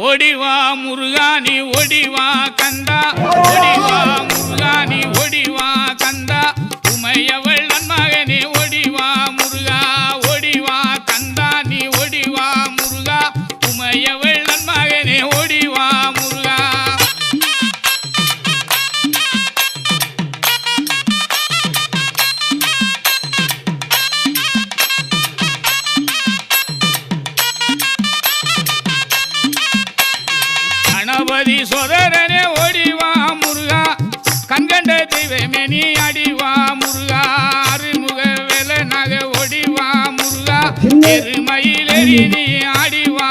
ஓடிவா முருகா நீ ஓடிவா கந்தா ஓடிவா முருகா நீ ஓடிவா கந்தா உமையவள் நன்மகனே ஓடிவா முருகா ஓடிவா கந்தா நீ ஓடிவா முருகா உமையவள் நன்மகனே ஓடிவா முருகா கணபதி சோதரனே ஓடிவா முருகா கண்கண்ட தெய்வமே நீ அடிவா முருகா அருமுக வேல நக ஓடிவா முருகா எருமையிலேறி நீ ஆடிவா